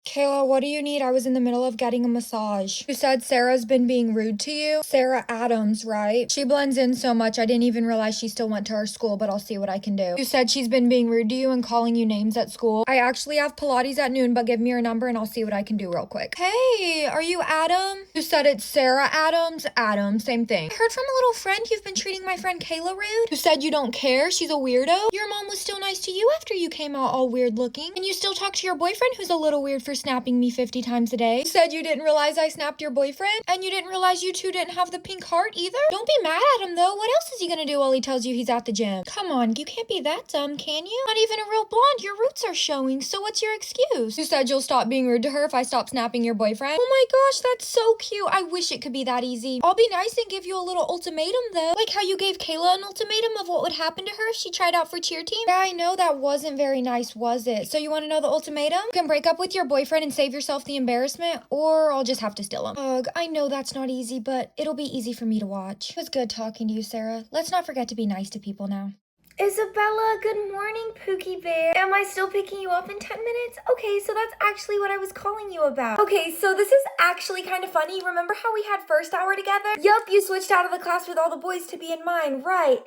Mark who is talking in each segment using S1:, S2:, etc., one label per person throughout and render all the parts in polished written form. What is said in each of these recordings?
S1: Kayla, what do you need? I was in the middle of getting a massage. You said Sarah's been being rude to you? Sarah Adams, right? She blends in so much, I didn't even realize she still went to our school, but I'll see what I can do. You said she's been being rude to you and calling you names at school. I actually have Pilates at noon, but give me your number and I'll see what I can do real quick. Hey, are you Adam? You said it's Sarah Adams? Adam, same thing. I heard from a little friend you've been treating my friend Kayla rude. You said you don't care? She's a weirdo? Your mom was still nice to you after you came out all weird looking. And you still talk to your boyfriend who's a little weird for snapping me 50 times a day. You said you didn't realize I snapped your boyfriend, and you didn't realize you two didn't have the pink heart either? Don't be mad at him though. What else is he gonna do while he tells you he's at the gym? Come on, you can't be that dumb, can you? Not even a real blonde, your roots are showing, so what's your excuse? You said you'll stop being rude to her if I stop snapping your boyfriend? Oh my gosh, that's so cute. I wish it could be that easy. I'll be nice and give you a little ultimatum though. Like how you gave Kayla an ultimatum of what would happen to her if she tried out for cheer team? Yeah, I know that wasn't very nice, was it? So you wanna know the ultimatum? You can break up with your boyfriend and save yourself the embarrassment, or I'll just have to steal him. Ugh, I know that's not easy, but it'll be easy for me to watch. It was good talking to you, Sarah. Let's not forget to be nice to people now. Isabella, good morning, Pookie Bear. Am I still picking you up in 10 minutes? Okay, so that's actually what I was calling you about. Okay, so this is actually kind of funny. Remember how we had first hour together? Yup, you switched out of the class with all the boys to be in mine, right?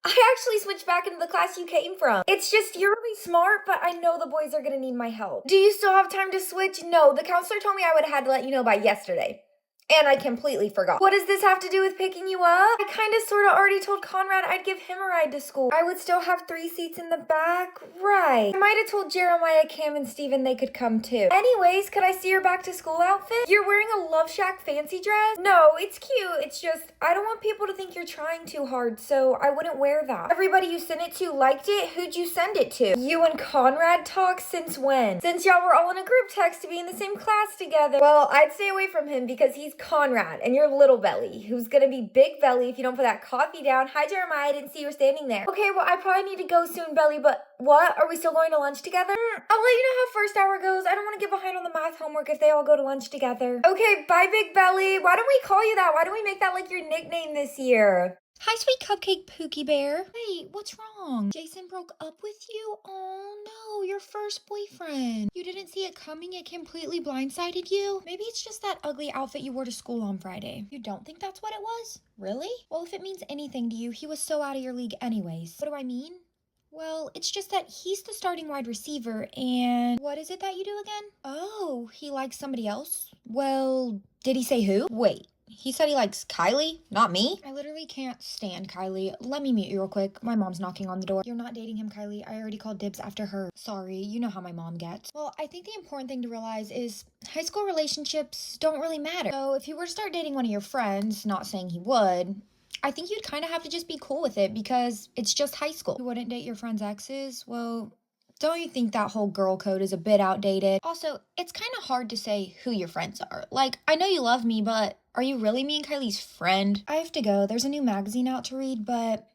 S1: I actually switched back into the class you came from. It's just you're really smart, but I know the boys are gonna need my help. Do you still have time to switch? No, the counselor told me I would have had to let you know by yesterday. And I completely forgot. What does this have to do with picking you up? I kind of sort of already told Conrad I'd give him a ride to school. I would still have 3 seats in the back. Right. I might have told Jeremiah, Cam, and Steven they could come too. Anyways, could I see your back to school outfit? You're wearing a Love Shack fancy dress? No, it's cute. It's just, I don't want people to think you're trying too hard, so I wouldn't wear that. Everybody you sent it to liked it. Who'd you send it to? You and Conrad talk since when? Since y'all were all in a group text to be in the same class together. Well, I'd stay away from him because he's Conrad, and you're Little Belly, who's gonna be Big Belly if you don't put that coffee down. Hi, Jeremiah, I didn't see you were standing there. Okay, well, I probably need to go soon, Belly, but what? Are we still going to lunch together? I'll let you know how first hour goes. I don't want to get behind on the math homework if they all go to lunch together. Okay, bye, Big Belly. Why don't we call you that? Why don't we make that like your nickname this year? Hi, sweet cupcake Pookie Bear. Wait, what's wrong? Jason broke up with you? Oh no, your first boyfriend. You didn't see it coming? It completely blindsided you? Maybe it's just that ugly outfit you wore to school on Friday. You don't think that's what it was? Really? Well, if it means anything to you, he was so out of your league anyways. What do I mean? Well, it's just that he's the starting wide receiver, and what is it that you do again? Oh, he likes somebody else? Well, did he say who? Wait. He said he likes Kylie, not me. I literally can't stand Kylie. Let me mute you real quick. My mom's knocking on the door. You're not dating him, Kylie. I already called dibs after her. Sorry, you know how my mom gets. Well, I think the important thing to realize is high school relationships don't really matter. So if you were to start dating one of your friends, not saying he would, I think you'd kind of have to just be cool with it because it's just high school. You wouldn't date your friend's exes? Well, don't you think that whole girl code is a bit outdated? Also, it's kind of hard to say who your friends are. Like, I know you love me, but are you really me and Kylie's friend? I have to go. There's a new magazine out to read, but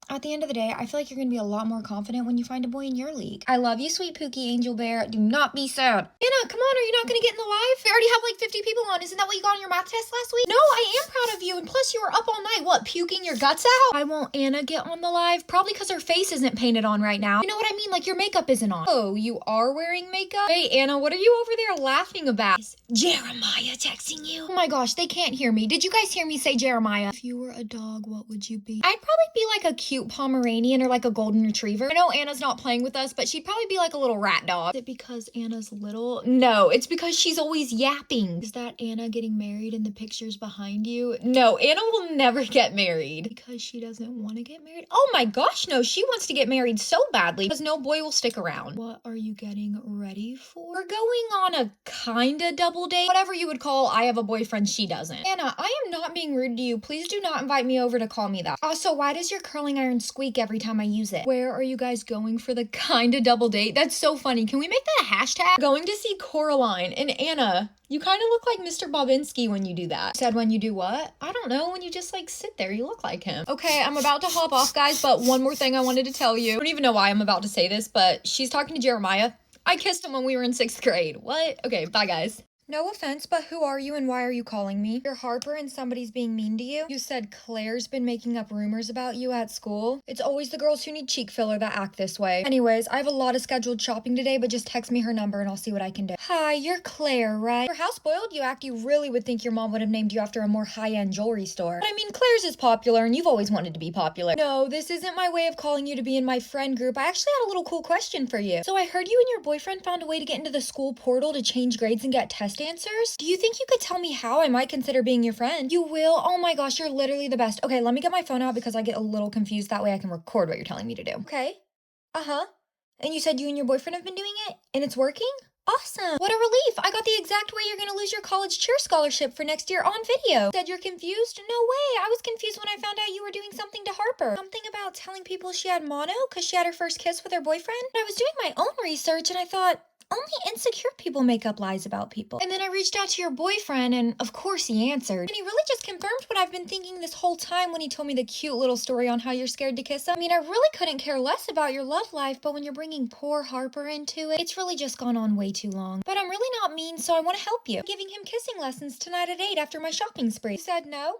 S1: at the end of the day, I feel like you're going to be a lot more confident when you find a boy in your league. I love you, sweet Pookie Angel Bear. Do not be sad. Anna, come on, are you not going to get in the live? We already have like 50 people on. Isn't that what you got on your math test last week? No, I am proud of you. And plus, you were up all night. What, puking your guts out? I won't Anna get on the live? Probably because her face isn't painted on right now. You know what I mean? Like your makeup isn't on. Oh, you are wearing makeup? Hey, Anna, what are you over there laughing about? Is Jeremiah texting you? Oh my gosh, they can't hear me. Did you guys hear me say Jeremiah? If you were a dog, what would you be? I'd probably be like a cute Pomeranian or like a golden retriever. I know Anna's not playing with us, but she'd probably be like a little rat dog. Is it because Anna's little? No, it's because she's always yapping. Is that Anna getting married in the pictures behind you? No, Anna will never get married. Because she doesn't want to get married? Oh my gosh, no, she wants to get married so badly because no boy will stick around. What are you getting ready for? We're going on a kinda double date. Whatever you would call I have a boyfriend, she doesn't. Anna, I am not being rude to you. Please do not invite me over to call me that. Also, why does your curling iron squeak every time I use it? Where are you guys going for the kinda double date? That's so funny. Can we make that a hashtag? Going to see Coraline. And Anna, you kind of look like Mr. Bobinski when you do that. Said when you do what? I don't know. When you just like sit there, you look like him. Okay, I'm about to hop off, guys, but one more thing I wanted to tell you. I don't even know why I'm about to say this, but she's talking to Jeremiah. I kissed him when we were in 6th grade. What? Okay, bye, guys. No offense, but who are you and why are you calling me? You're Harper and somebody's being mean to you? You said Claire's been making up rumors about you at school? It's always the girls who need cheek filler that act this way. Anyways, I have a lot of scheduled shopping today, but just text me her number and I'll see what I can do. Hi, you're Claire, right? For how spoiled you act, you really would think your mom would have named you after a more high-end jewelry store. But I mean, Claire's is popular and you've always wanted to be popular. No, this isn't my way of calling you to be in my friend group. I actually had a little cool question for you. So I heard you and your boyfriend found a way to get into the school portal to change grades and get test answers. Do you think you could tell me how? I might consider being your friend. You will? Oh my gosh, you're literally the best. Okay, let me get my phone out because I get a little confused. That way I can record what you're telling me to do. Okay. Uh-huh. And you said you and your boyfriend have been doing it? And it's working? Awesome. What a relief. I got the exact way you're going to lose your college cheer scholarship for next year on video. Said you're confused? No way. I was confused when I found out you were doing something to Harper. Something about telling people she had mono because she had her first kiss with her boyfriend. But I was doing my own research and I thought, only insecure people make up lies about people. And then I reached out to your boyfriend and of course he answered. And he really just confirmed what I've been thinking this whole time when he told me the cute little story on how you're scared to kiss him. I mean, I really couldn't care less about your love life, but when you're bringing poor Harper into it, it's really just gone on way too long. But I'm really not mean, so I want to help you. I'm giving him kissing lessons tonight at 8 after my shopping spree. You said no?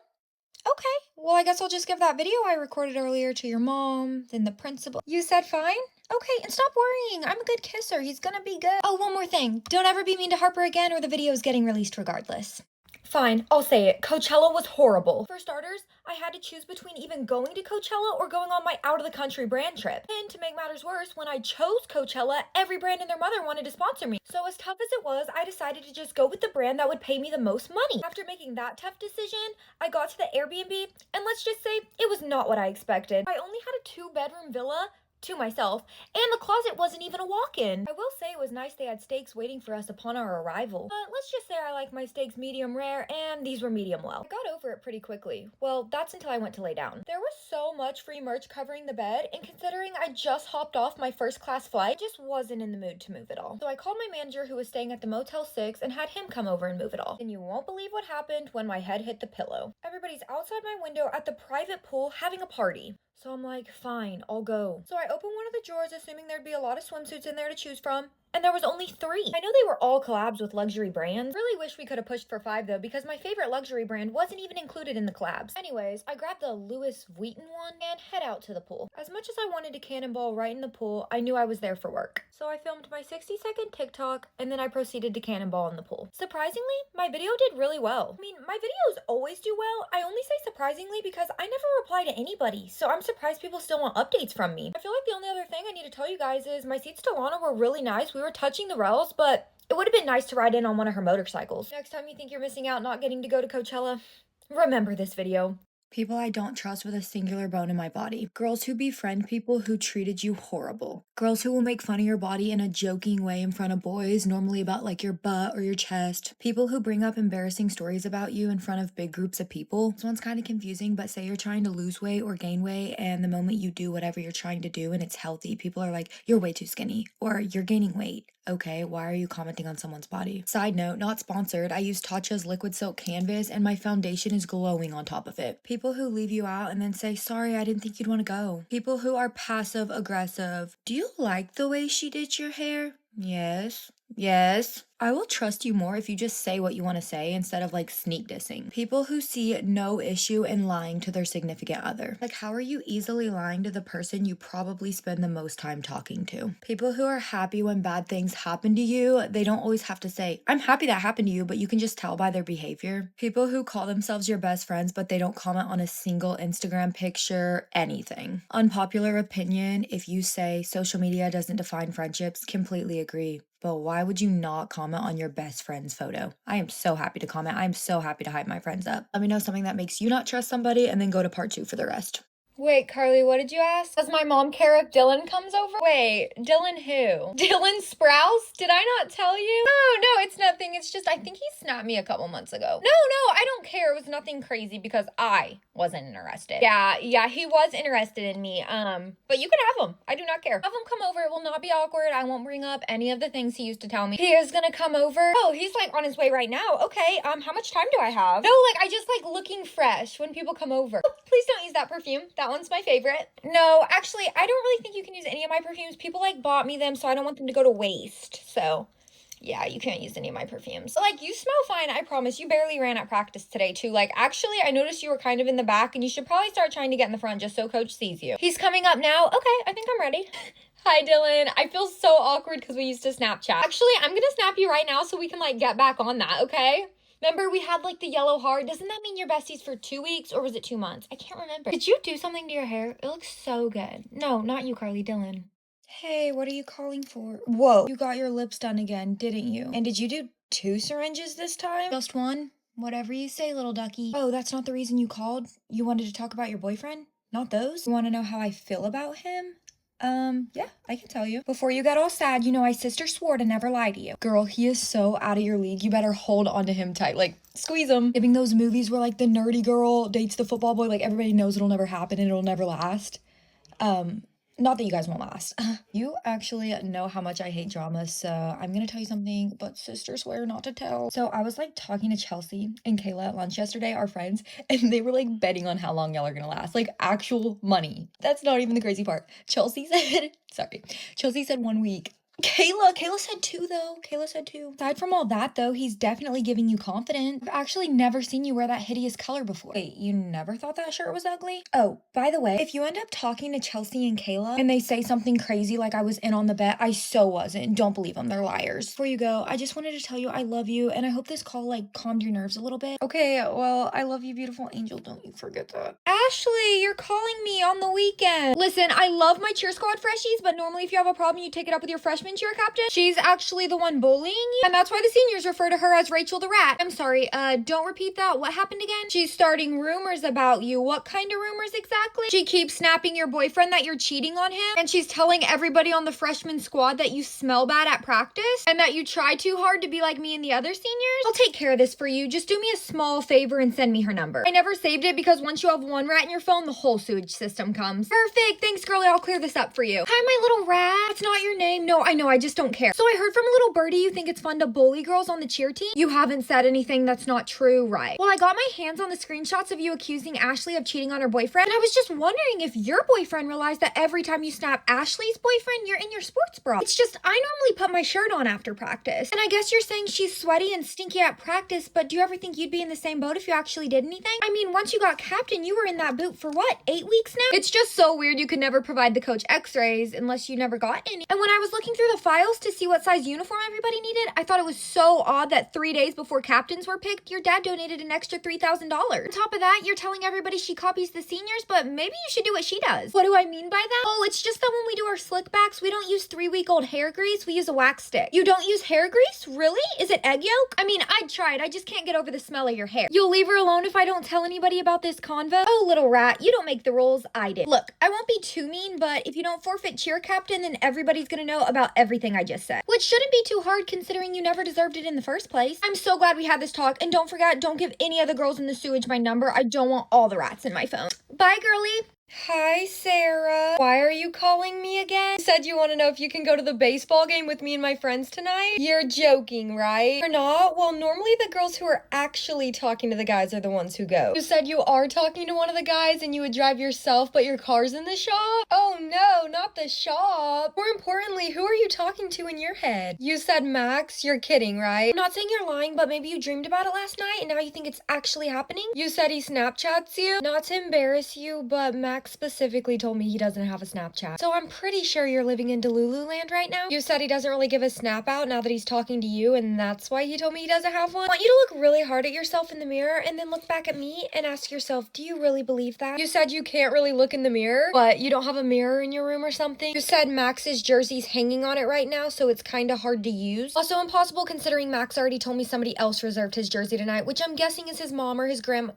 S1: Okay, well, I guess I'll just give that video I recorded earlier to your mom, then the principal. You said fine? Okay, and stop worrying. I'm a good kisser. He's gonna be good. Oh, one more thing. Don't ever be mean to Harper again or the video is getting released regardless. Fine, I'll say it. Coachella was horrible. For starters, I had to choose between even going to Coachella or going on my out-of-the-country brand trip. And to make matters worse, when I chose Coachella, every brand and their mother wanted to sponsor me. So as tough as it was, I decided to just go with the brand that would pay me the most money. After making that tough decision, I got to the Airbnb, and let's just say it was not what I expected. I only had a 2-bedroom villa to myself, and the closet wasn't even a walk-in. I will say it was nice they had steaks waiting for us upon our arrival. But let's just say I like my steaks medium rare, and these were medium well. I got over it pretty quickly. Well, that's until I went to lay down. There was so much free merch covering the bed, and considering I just hopped off my first class flight, I just wasn't in the mood to move it all. So I called my manager who was staying at the Motel 6 and had him come over and move it all. And you won't believe what happened when my head hit the pillow. Everybody's outside my window at the private pool having a party. So I'm like, fine, I'll go. So I opened one of the drawers, assuming there'd be a lot of swimsuits in there to choose from, and there was only 3. I know they were all collabs with luxury brands. Really wish we could have pushed for 5 though, because my favorite luxury brand wasn't even included in the collabs. Anyways, I grabbed the Louis Vuitton one and head out to the pool. As much as I wanted to cannonball right in the pool, I knew I was there for work. So I filmed my 60-second TikTok, and then I proceeded to cannonball in the pool. Surprisingly, my video did really well. I mean, my videos always do well. I only say surprisingly because I never reply to anybody, so I'm surprised people still want updates from me. I feel like the only other thing I need to tell you guys is my seats to Lana were really nice. We were touching the rails, but it would have been nice to ride in on one of her motorcycles. Next time you think you're missing out not getting to go to Coachella, remember this video. People I don't trust with a singular bone in my body. Girls who befriend people who treated you horrible. Girls who will make fun of your body in a joking way in front of boys, normally about like your butt or your chest. People who bring up embarrassing stories about you in front of big groups of people. This one's kind of confusing, but say you're trying to lose weight or gain weight, and the moment you do whatever you're trying to do and it's healthy, people are like, you're way too skinny, or you're gaining weight. Okay, why are you commenting on someone's body? Side note, not sponsored, I use Tatcha's Liquid Silk Canvas and my foundation is glowing on top of it. People who leave you out and then say, sorry, I didn't think you'd want to go. People who are passive aggressive. Do you like the way she did your hair? Yes. Yes. I will trust you more if you just say what you want to say instead of like sneak dissing. People who see no issue in lying to their significant other. Like, how are you easily lying to the person you probably spend the most time talking to? People who are happy when bad things happen to you. They don't always have to say, I'm happy that happened to you, but you can just tell by their behavior. People who call themselves your best friends, but they don't comment on a single Instagram picture, anything. Unpopular opinion, if you say social media doesn't define friendships, completely agree. But why would you not comment on your best friend's photo? I am so happy to comment. I'm so happy to hype my friends up. Let me know something that makes you not trust somebody and then go to part 2 for the rest. Wait, Carly, what did you ask? Does my mom care if Dylan comes over? Wait, Dylan who? Dylan Sprouse? Did I not tell you? No, it's nothing. It's just I think he snapped me a couple months ago. No, I don't care. It was nothing crazy because I wasn't interested. Yeah, he was interested in me. But you can have him. I do not care. Have him come over. It will not be awkward. I won't bring up any of the things he used to tell me. He is gonna come over. Oh, he's like on his way right now. Okay, how much time do I have? No, like I just like looking fresh when people come over. Oh, please don't use that perfume. That one's my favorite. No, actually, I don't really think you can use any of my perfumes. People like bought me them, so I don't want them to go to waste. So Yeah, you can't use any of my perfumes. Like, you smell fine, I promise. You barely ran at practice today, too. Like, actually, I noticed you were kind of in the back, and you should probably start trying to get in the front just so coach sees you. He's coming up now. Okay, I think I'm ready. Hi, Dylan. I feel so awkward because we used to Snapchat. Actually, I'm gonna snap you right now so we can, like, get back on that, okay? Remember we had, like, the yellow heart? Doesn't that mean you're besties for 2 weeks, or was it 2 months? I can't remember. Did you do something to your hair? It looks so good. No, not you, Carly. Dylan. Hey, what are you calling for? Whoa, you got your lips done again, didn't you? And did you do 2 syringes this time? Just 1? Whatever you say, little ducky. Oh, that's not the reason you called? You wanted to talk about your boyfriend? Not those? You want to know how I feel about him? Yeah, I can tell you. Before you get all sad, you know my sister swore to never lie to you. Girl, he is so out of your league. You better hold on to him tight. Like, squeeze him. Giving those movies where, like, the nerdy girl dates the football boy, like, everybody knows it'll never happen and it'll never last. Not that you guys won't last. You actually know how much I hate drama, so I'm gonna tell you something, but sisters swear not to tell. So I was, like, talking to Chelsea and Kayla at lunch yesterday, our friends, and they were, like, betting on how long y'all are gonna last. Like, actual money. That's not even the crazy part. Chelsea said 1 week. Kayla said 2 though. Kayla said 2. Aside from all that though, he's definitely giving you confidence. I've actually never seen you wear that hideous color before. Wait, you never thought that shirt was ugly? Oh, by the way, if you end up talking to Chelsea and Kayla and they say something crazy like I was in on the bet, I so wasn't. Don't believe them, they're liars. Before you go, I just wanted to tell you I love you and I hope this call like calmed your nerves a little bit. Okay, well, I love you, beautiful angel. Don't you forget that. Ashley, you're calling me on the weekend. Listen, I love my cheer squad freshies, but normally if you have a problem, you take it up with your freshman cheer captain. She's actually the one bullying you, and that's why the seniors refer to her as Rachel the Rat. I'm sorry, don't repeat that. What happened again? She's starting rumors about you. What kind of rumors exactly? She keeps snapping your boyfriend that you're cheating on him, and she's telling everybody on the freshman squad that you smell bad at practice, and that you try too hard to be like me and the other seniors. I'll take care of this for you. Just do me a small favor and send me her number. I never saved it because once you have one rat in your phone, the whole sewage system comes. Perfect. Thanks, girlie. I'll clear this up for you. Hi, my little rat. That's not your name. No, I know. I just don't care. So I heard from a little birdie you think it's fun to bully girls on the cheer team. You haven't said anything that's not true, right? Well, I got my hands on the screenshots of you accusing Ashley of cheating on her boyfriend, and I was just wondering if your boyfriend realized that every time you snap Ashley's boyfriend, you're in your sports bra. It's just, I normally put my shirt on after practice, and I guess you're saying she's sweaty and stinky at practice, but do you ever think you'd be in the same boat if you actually did anything? I mean, once you got captain, you were in that boot for what, 8 weeks now? It's just so weird you could never provide the coach x-rays unless you never got any. And when I was looking through the files to see what size uniform everybody needed, I thought it was so odd that 3 days before captains were picked, your dad donated an extra $3,000. On top of that, you're telling everybody she copies the seniors, but maybe you should do what she does. What do I mean by that? Oh, it's just that when we do our slick backs, we don't use 3-week-old hair grease, we use a wax stick. You don't use hair grease? Really? Is it egg yolk? I mean, I'd try it, I just can't get over the smell of your hair. You'll leave her alone if I don't tell anybody about this convo? Oh, little rat, you don't make the rules, I did. Look, I won't be too mean, but if you don't forfeit cheer captain, then everybody's gonna know about everything I just said. Which shouldn't be too hard considering you never deserved it in the first place. I'm so glad we had this talk, and don't forget, don't give any of the girls in the sewage my number. I don't want all the rats in my phone. Bye, girlie. Hi, Sarah. Why are you calling me again? You said you want to know if you can go to the baseball game with me and my friends tonight? You're joking, right? You're not? Well, normally the girls who are actually talking to the guys are the ones who go. You said you are talking to one of the guys and you would drive yourself, but your car's in the shop? Oh no, not the shop. More importantly, who are you talking to in your head? You said Max? You're kidding, right? I'm not saying you're lying, but maybe you dreamed about it last night and now you think it's actually happening? You said he Snapchats you? Not to embarrass you, but Max specifically told me he doesn't have a Snapchat. So I'm pretty sure you're living in Delulu land right now. You said he doesn't really give a snap out now that he's talking to you, and that's why he told me he doesn't have one. I want you to look really hard at yourself in the mirror and then look back at me and ask yourself, do you really believe that? You said you can't really look in the mirror, but you don't have a mirror in your room or something. You said Max's jersey's hanging on it right now, so it's kind of hard to use. Also impossible considering Max already told me somebody else reserved his jersey tonight, which I'm guessing is his mom or his grandma.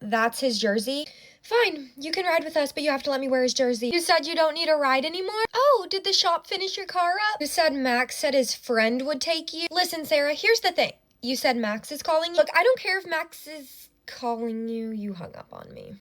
S1: That's his jersey? Fine, you can ride with us, but you have to let me wear his jersey. You said you don't need a ride anymore? Oh, did the shop finish your car up? You said Max said his friend would take you? Listen, Sarah, here's the thing. You said Max is calling you? Look, I don't care if Max is calling you. You hung up on me.